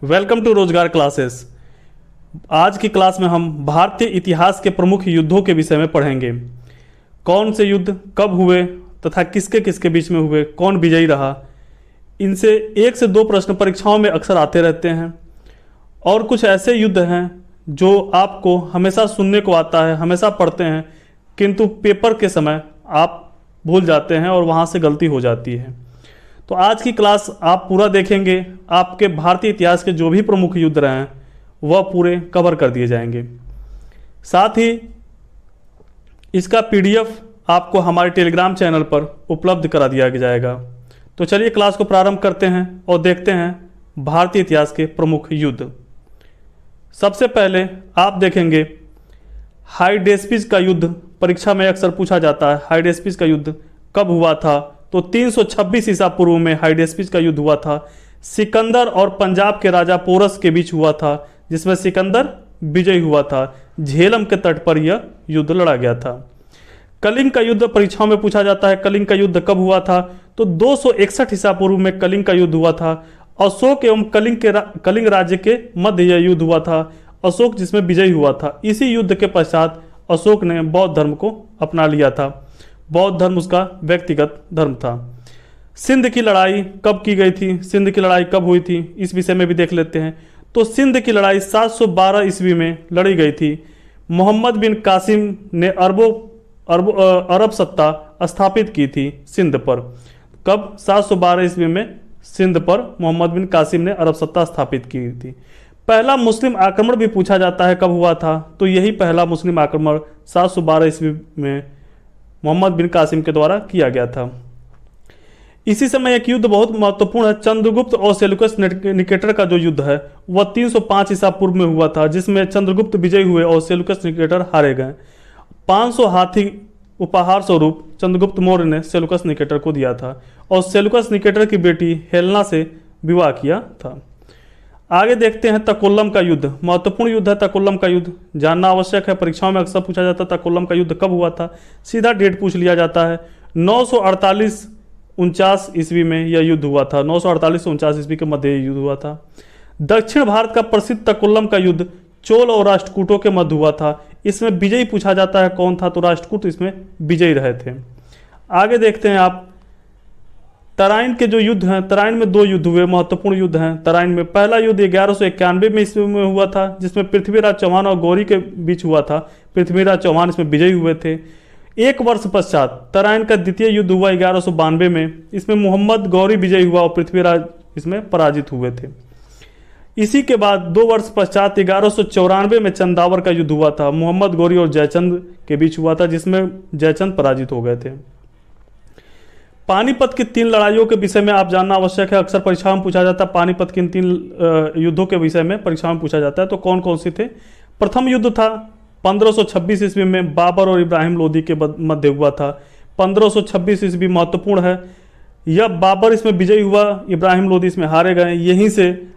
Welcome to रोजगार classes. आज की क्लास में हम भारतीय इतिहास के प्रमुख युद्धों के विषय में पढ़ेंगे। कौन से युद्ध कब हुए तथा किसके किसके बीच में हुए, कौन विजयी रहा। इनसे 1 से 2 प्रश्न परीक्षाओं में अक्सर आते रहते हैं। और कुछ ऐसे युद्ध हैं जो आपको हमेशा सुनने को आता है, हमेशा पढ़ते हैं, किंतु पेपर के समय आप भूल जाते हैं और वहाँ से गलती हो जाती है। तो आज की क्लास आप पूरा देखेंगे, आपके भारतीय इतिहास के जो भी प्रमुख युद्ध रहे हैं वह पूरे कवर कर दिए जाएंगे। साथ ही इसका पीडीएफ आपको हमारे टेलीग्राम चैनल पर उपलब्ध करा दिया जाएगा। तो चलिए क्लास को प्रारंभ करते हैं और देखते हैं भारतीय इतिहास के प्रमुख युद्ध। सबसे पहले आप देखेंगे हाइडेस्पिस का युद्ध। परीक्षा में अक्सर पूछा जाता है हाइडेस्पिस का युद्ध कब हुआ था। तो 326 ईसा पूर्व में हाइडेस्पिस का युद्ध हुआ था। सिकंदर और पंजाब के राजा पोरस के बीच हुआ था, जिसमें सिकंदर विजयी हुआ था। झेलम के तट पर यह युद्ध लड़ा गया था। कलिंग का युद्ध परीक्षाओं में पूछा जाता है। कलिंग का युद्ध कब हुआ था। तो 261 ईसा पूर्व में कलिंग का युद्ध हुआ था। अशोक एवं कलिंग राज्य के मध्य यह युद्ध हुआ था। अशोक जिसमें विजयी हुआ था। इसी युद्ध के पश्चात अशोक ने बौद्ध धर्म को अपना लिया था। बौद्ध धर्म उसका व्यक्तिगत धर्म था। सिंध की लड़ाई कब की गई थी, सिंध की लड़ाई कब हुई थी, इस विषय में भी देख लेते हैं। तो सिंध की लड़ाई 712 ईस्वी में लड़ी गई थी। मोहम्मद बिन कासिम ने अरब सत्ता स्थापित की थी सिंध पर। कब? 712 ईस्वी में सिंध पर मोहम्मद बिन कासिम ने अरब सत्ता स्थापित की थी। पहला मुस्लिम आक्रमण भी पूछा जाता है कब हुआ था। तो यही पहला मुस्लिम आक्रमण 712 ईस्वी में मोहम्मद बिन कासिम के द्वारा किया गया था। इसी समय एक युद्ध बहुत महत्वपूर्ण है। चंद्रगुप्त और सेल्यूकस निकेटर का जो युद्ध है वह 305 ईसा पूर्व में हुआ था, जिसमें चंद्रगुप्त विजयी हुए और सेल्यूकस निकेटर हारे गए। 500 हाथी उपहार स्वरूप चंद्रगुप्त मौर्य ने सेल्यूकस निकेटर को दिया था और सेल्यूकस निकेटर की बेटी हेलेना से विवाह किया था। आगे देखते हैं तकोल्लम का युद्ध। महत्वपूर्ण युद्ध है तकोल्लम का युद्ध, जानना आवश्यक है। परीक्षाओं में अक्सर पूछा जाता है तकोल्लम का युद्ध कब हुआ था। सीधा डेट पूछ लिया जाता है। 948-49 ईस्वी में यह युद्ध हुआ था। 948 से 49 ईस्वी के मध्य यह युद्ध हुआ था। दक्षिण भारत का प्रसिद्ध तकोल्लम का युद्ध चोल और राष्ट्रकूटों के मध्य हुआ था। इसमें विजयी पूछा जाता है कौन था। तो राष्ट्रकूट इसमें विजयी रहे थे। आगे देखते हैं आप तराइन के जो युद्ध हैं। तराइन में 2 युद्ध हुए, महत्वपूर्ण युद्ध हैं तराइन में। पहला युद्ध 1191 में ईस्वी में हुआ था, जिसमें पृथ्वीराज चौहान और गौरी के बीच हुआ था। पृथ्वीराज चौहान इसमें विजयी हुए थे। 1 वर्ष पश्चात तराइन का द्वितीय युद्ध हुआ 1192 में। इसमें मोहम्मद गौरी विजयी हुआ और पृथ्वीराज इसमें पराजित हुए थे। इसी के बाद 2 वर्ष पश्चात 1194 में चंदावर का युद्ध हुआ था। मोहम्मद गौरी और जयचंद के बीच हुआ था, जिसमें जयचंद पराजित हो गए थे। पानीपत की 3 लड़ाइयों के विषय में आप जानना आवश्यक है। अक्सर परीक्षा में पूछा जाता है पानीपत की 3 युद्धों के विषय में परीक्षा में पूछा जाता है। तो कौन कौन से थे। प्रथम युद्ध था 1526 ईस्वी में बाबर और इब्राहिम लोदी के मध्य हुआ था। 1526 ईस्वी महत्वपूर्ण है। यह बाबर इसमें विजयी हुआ, इब्राहिम लोदी इसमें हारे गए। यहीं से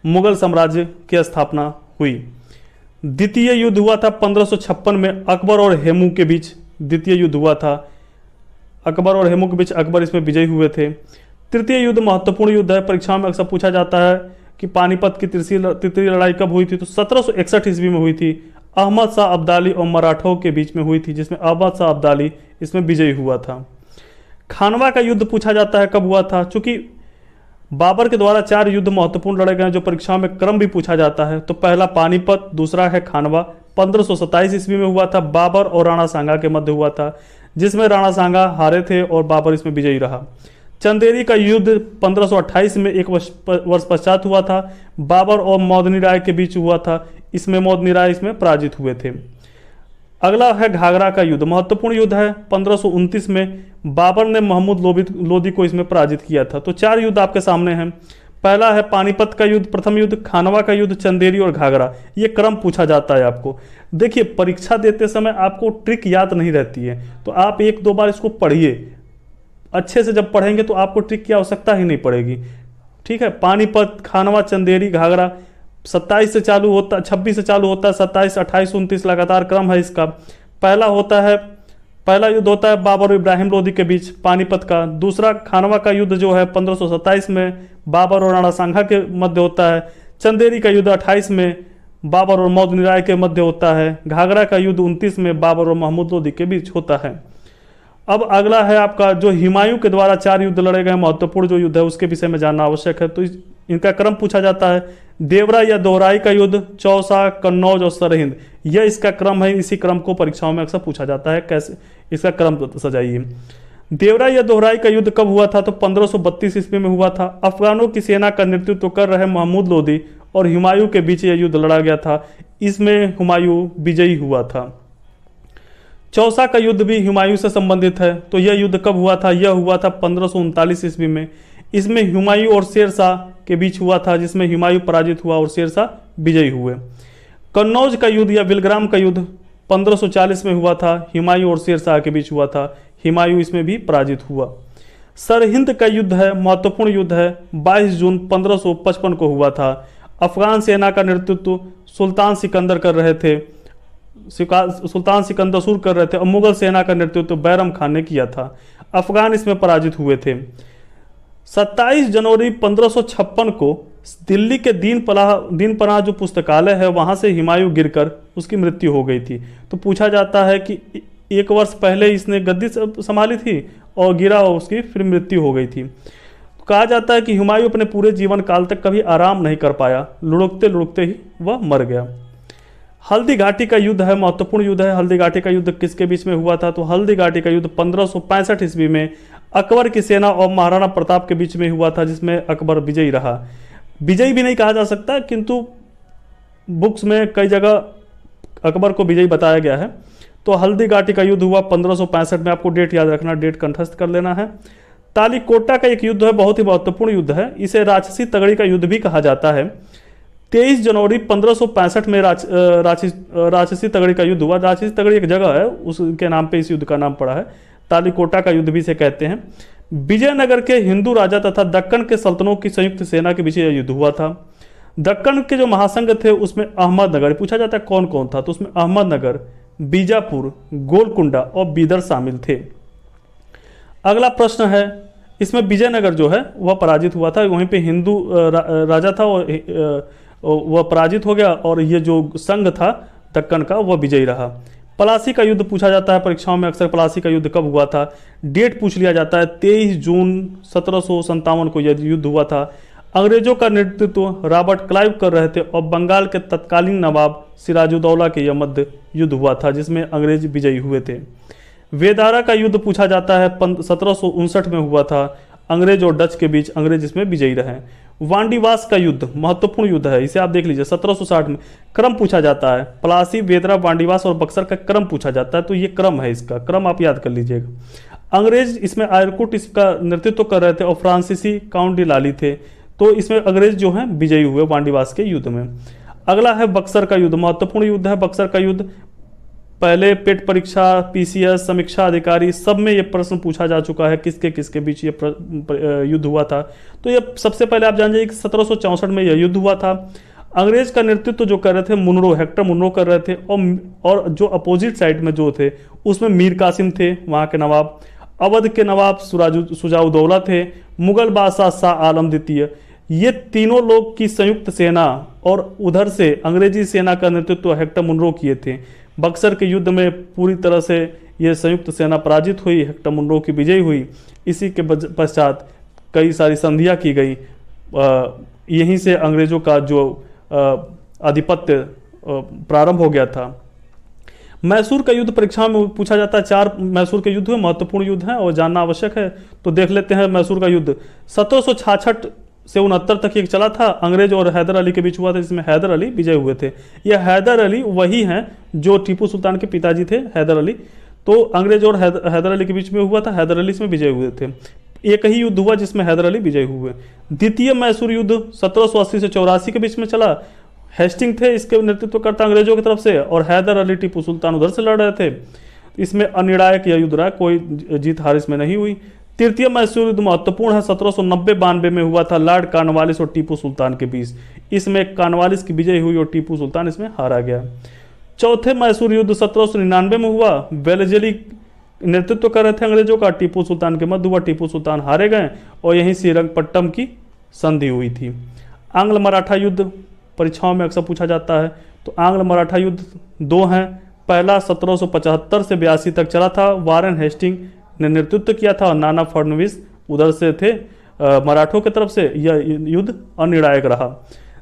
मुगल साम्राज्य की स्थापना हुई। द्वितीय युद्ध हुआ था 1556 में अकबर और हेमू के बीच द्वितीय युद्ध हुआ था। अकबर और हेमू के बीच अकबर इसमें विजयी हुए थे। तृतीय युद्ध महत्वपूर्ण युद्ध है। परीक्षाओं में अक्सर पूछा जाता है कि पानीपत की तृतीय लड़ाई कब हुई थी। तो 1761 ईस्वी में हुई थी। अहमद शाह अब्दाली और मराठों के बीच में हुई थी, जिसमें अहमद शाह अब्दाली इसमें विजयी हुआ था। खानवा का युद्ध पूछा जाता है कब हुआ था। चूंकि बाबर के द्वारा 4 युद्ध महत्वपूर्ण लड़े गए, जो परीक्षाओं में क्रम भी पूछा जाता है। तो पहला पानीपत, दूसरा है खानवा। 1527 ईस्वी में हुआ था। बाबर और राणा सांगा के मध्य हुआ था, जिसमें राणा सांगा हारे थे और बाबर इसमें विजयी रहा। चंदेरी का युद्ध 1528 में 1 वर्ष पश्चात हुआ था। बाबर और मौदनी राय के बीच हुआ था। इसमें मौदनी राय इसमें पराजित हुए थे। अगला है घाघरा का युद्ध। महत्वपूर्ण युद्ध है। 1529 में बाबर ने महमूद लोदी को इसमें पराजित किया था। तो 4 युद्ध आपके सामने हैं। पहला है पानीपत का युद्ध, प्रथम युद्ध, खानवा का युद्ध, चंदेरी और घाघरा। ये क्रम पूछा जाता है आपको। देखिए परीक्षा देते समय आपको ट्रिक याद नहीं रहती है, तो आप 1-2 बार इसको पढ़िए। अच्छे से जब पढ़ेंगे तो आपको ट्रिक की आवश्यकता ही नहीं पड़ेगी। ठीक है। पानीपत, खानवा, चंदेरी, घाघरा 27 से चालू होता, 26 से चालू होता है, 27, 28, 29 लगातार क्रम है इसका। पहला होता है पहला युद्ध होता है बाबर और इब्राहिम लोदी के बीच पानीपत का। दूसरा खानवा का युद्ध जो है 1527 में बाबर और राणा सांगा के मध्य होता है। चंदेरी का युद्ध 28 में बाबर और मौदनी राय के मध्य होता है। घाघरा का युद्ध 29 में बाबर और महमूद लोदी के बीच होता है। अब अगला है आपका जो हुमायूं के द्वारा 4 युद्ध लड़े गए महत्वपूर्ण जो युद्ध है उसके विषय में जानना आवश्यक है। तो इनका क्रम पूछा जाता है। देवरा या दोहराई का युद्ध, चौसा, कन्नौज और सरहिंद, यह इसका क्रम है। इसी क्रम को परीक्षाओं में अक्सर पूछा जाता है, कैसे इसका क्रम सजाइए। देवरा या दोहराई का युद्ध कब हुआ था? तो 1532 ईस्वी में हुआ था। अफगानों की सेना का नेतृत्व कर रहे महमूद लोदी और हुमायूं के बीच यह युद्ध लड़ा गया था। इसमें हुमायूं विजयी हुआ था। चौसा का युद्ध भी हुमायूं से संबंधित है। तो यह युद्ध कब हुआ था? यह हुआ था 1539 ईस्वी में। इसमें हुमायूं और शेरशाह के बीच हुआ था, जिसमें हुमायूं पराजित हुआ और शेरशाह विजयी हुए। कन्नौज का युद्ध या बिलग्राम का युद्ध 1540 में हुआ था। हुमायूं और शेरशाह के बीच हुआ था। हुमायूं इसमें भी पराजित हुआ। सरहिंद का युद्ध है, महत्वपूर्ण युद्ध है, 22 जून 1555 को हुआ था। अफगान सेना का नेतृत्व सुल्तान सिकंदर कर रहे थे। सुल्तान सिकंदर सूर कर रहे थे और मुगल सेना का नेतृत्व बैरम खान ने किया था। अफगान इसमें पराजित हुए थे। 27 जनवरी 1556 को दिल्ली के दीन पनाह जो पुस्तकालय है वहां से हुमायूं गिरकर उसकी मृत्यु हो गई थी। तो पूछा जाता है कि 1 वर्ष पहले इसने गद्दी संभाली थी और गिरा और उसकी फिर मृत्यु हो गई थी। कहा जाता है कि हुमायूं अपने पूरे जीवन काल तक कभी आराम नहीं कर पाया, लुढ़कते लुढ़कते ही वह मर गया। हल्दी घाटी का युद्ध है, महत्वपूर्ण युद्ध है। हल्दी घाटी का युद्ध किसके बीच में हुआ था? तो हल्दी घाटी का युद्ध 1565 ईस्वी में अकबर की सेना और महाराणा प्रताप के बीच में हुआ था, जिसमें अकबर विजयी रहा। विजयी भी नहीं कहा जा सकता, किंतु बुक्स में कई जगह अकबर को विजयी बताया गया है। तो हल्दी घाटी का युद्ध हुआ 1565 में। आपको डेट याद रखना, डेट कंठस्थ कर लेना है। तालीकोटा का एक युद्ध है, बहुत ही महत्वपूर्ण युद्ध है। इसे राक्षसी तगड़ी का युद्ध भी कहा जाता है। 23 जनवरी 1565 में राक्षसी तगड़ी का युद्ध हुआ। राक्षसी तगड़ी एक जगह है, उसके नाम पे इस युद्ध का नाम पड़ा है। तालीकोटा का युद्ध भी इसे कहते हैं। विजयनगर के हिंदू राजा तथा दक्कन के सल्तनों की संयुक्त सेना के बीच यह युद्ध हुआ था। दक्कन के जो महासंघ थे उसमें अहमदनगर, पूछा जाता है कौन कौन था, तो उसमें अहमदनगर, बीजापुर, गोलकुंडा और बीदर शामिल थे। अगला प्रश्न है, इसमें विजयनगर जो है वह पराजित हुआ था। वहीं पे हिंदू राजा था और वह पराजित हो गया और ये जो संघ था दक्कन का वह विजयी रहा। पलासी का युद्ध पूछा जाता है परीक्षाओं में अक्सर। पलासी का युद्ध कब हुआ था? डेट पूछ लिया जाता है। 23 जून 1757 को यह युद्ध हुआ था। अंग्रेजों का नेतृत्व रॉबर्ट क्लाइव कर रहे थे और बंगाल के तत्कालीन नवाब सिराजुद्दौला के यह मध्य युद्ध हुआ था, जिसमें अंग्रेज विजयी हुए थे। वेदारा का युद्ध पूछा जाता है 1759 में हुआ था। अंग्रेज और डच के बीच अंग्रेज इसमें विजयी रहे। वांडीवास का युद्ध महत्वपूर्ण युद्ध है, इसे आप देख लीजिए 1760 में। क्रम पूछा जाता है, पलासी, वेदरा, वांडीवास और बक्सर का क्रम पूछा जाता है। तो ये क्रम है, इसका क्रम आप याद कर लीजिएगा। अंग्रेज इसमें आयरकुट इसका नेतृत्व कर रहे थे और फ्रांसीसी काउंट डी लाली थे। तो इसमें अंग्रेज जो हैं विजयी हुए वांडीवास के युद्ध में। अगला है बक्सर का युद्ध, महत्वपूर्ण युद्ध है बक्सर का युद्ध। पहले पेट परीक्षा, पीसीएस, समीक्षा अधिकारी सब में ये प्रश्न पूछा जा चुका है, किसके किसके बीच ये युद्ध हुआ था। तो ये सबसे पहले आप जान जाइए कि 1764 में यह युद्ध हुआ था। अंग्रेज का नेतृत्व जो कर रहे थे मुनरो, हेक्टर मुनरो कर रहे थे और जो अपोजिट साइड में जो थे उसमें मीर कासिम थे वहाँ के नवाब। अवध के नवाब सुजाउद्दौला थे। मुगल बादशाह शाह आलम द्वितीय। ये तीनों लोग की संयुक्त सेना और उधर से अंग्रेजी सेना का नेतृत्व हेक्टर मुनरो किए थे। बक्सर के युद्ध में पूरी तरह से ये संयुक्त सेना पराजित हुई, हेक्टर मुनरो की विजय हुई। इसी के पश्चात कई सारी संधियां की गई। यहीं से अंग्रेजों का जो आधिपत्य प्रारंभ हो गया था। मैसूर का युद्ध परीक्षा में पूछा जाता है। 4 मैसूर के युद्ध हुए, महत्वपूर्ण युद्ध हैं और जानना आवश्यक है। तो देख लेते हैं मैसूर का युद्ध 1766 से 69 तक ये चला था। अंग्रेज और हैदर अली के बीच हुआ था, जिसमें हैदर अली विजय हुए थे। यह हैदर अली वही हैं जो टीपू सुल्तान के पिताजी थे, हैदर अली। तो अंग्रेज और हैदर अली के बीच में हुआ था, हैदर अली इसमें विजय हुए थे। एक ही युद्ध हुआ जिसमें हैदर अली विजय हुए। द्वितीय मैसूर युद्ध 1780 से 84 के बीच में चला। हेस्टिंग थे इसके नेतृत्व करता अंग्रेजों की तरफ से और हैदर अली टीपू सुल्तान उधर से लड़ रहे थे। इसमें अनिर्णायक यह युद्ध रहा, कोई जीत हार इसमें नहीं हुई। तृतीय मैसूर युद्ध महत्वपूर्ण है, 1790-92 में हुआ था लॉर्ड कॉर्नवालिस और टीपू सुल्तान के बीच। इसमें कॉर्नवालिस की विजय हुई और टीपू सुल्तान इसमें हारा गया। चौथे मैसूर युद्ध 1799 में हुआ। वेलेजली नेतृत्व कर रहे थे अंग्रेजों का टीपू सुल्तान के मध्य हुआ, टीपू सुल्तान हारे गए और यहीं श्रीरंगपट्टम की संधि हुई थी। आंग्ल मराठा युद्ध परीक्षाओं में अक्सर पूछा जाता है। तो आंग्ल मराठा युद्ध दो हैं। पहला 1775 से 82 तक चला था, वारेन हेस्टिंग ने नेतृत्व किया था और नाना फडणवीस उधर से थे मराठों की तरफ से। यह युद्ध अनिर्णायक रहा।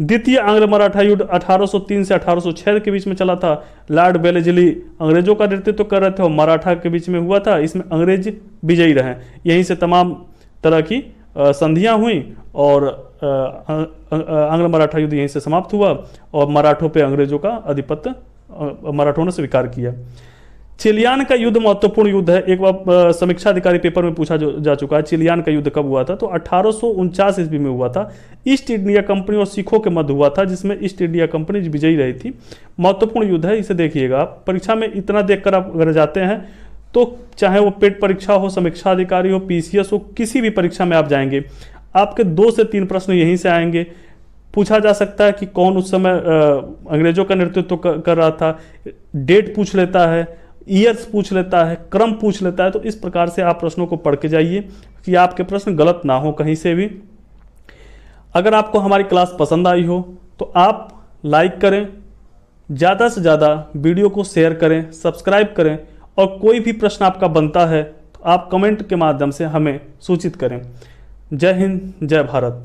द्वितीय आंग्ल मराठा युद्ध 1803 से 1806 के बीच में चला था। लॉर्ड वेलेस्ली अंग्रेजों का नेतृत्व कर रहे थे और मराठा के बीच में हुआ था। इसमें अंग्रेज विजयी रहे। यहीं से तमाम तरह की संधियां हुई और आंग्ल मराठा युद्ध यहीं से समाप्त हुआ और मराठों पे अंग्रेजों का आधिपत्य मराठों ने स्वीकार किया। चिलियान का युद्ध महत्वपूर्ण युद्ध है। एक बार समीक्षा अधिकारी पेपर में पूछा जा चुका है, चिलियान का युद्ध कब हुआ था? तो 1849 ईस्वी में हुआ था। ईस्ट इंडिया कंपनी और सिखों के मध्य हुआ था, जिसमें ईस्ट इंडिया कंपनी विजयी रही थी। महत्वपूर्ण युद्ध है, इसे देखिएगा। आप परीक्षा में इतना देखकर आप अगर जाते हैं तो चाहे वो पेट परीक्षा हो, समीक्षा अधिकारी हो, पीसीएस हो, किसी भी परीक्षा में आप जाएंगे, आपके 2 से 3 प्रश्न यहीं से आएंगे। पूछा जा सकता है कि कौन उस समय अंग्रेजों का नेतृत्व कर रहा था, डेट पूछ लेता है, ईयर्स पूछ लेता है, क्रम पूछ लेता है। तो इस प्रकार से आप प्रश्नों को पढ़ के जाइए कि आपके प्रश्न गलत ना हो कहीं से भी। अगर आपको हमारी क्लास पसंद आई हो तो आप लाइक करें, ज़्यादा से ज़्यादा वीडियो को शेयर करें, सब्सक्राइब करें और कोई भी प्रश्न आपका बनता है तो आप कमेंट के माध्यम से हमें सूचित करें। जय हिंद, जय भारत।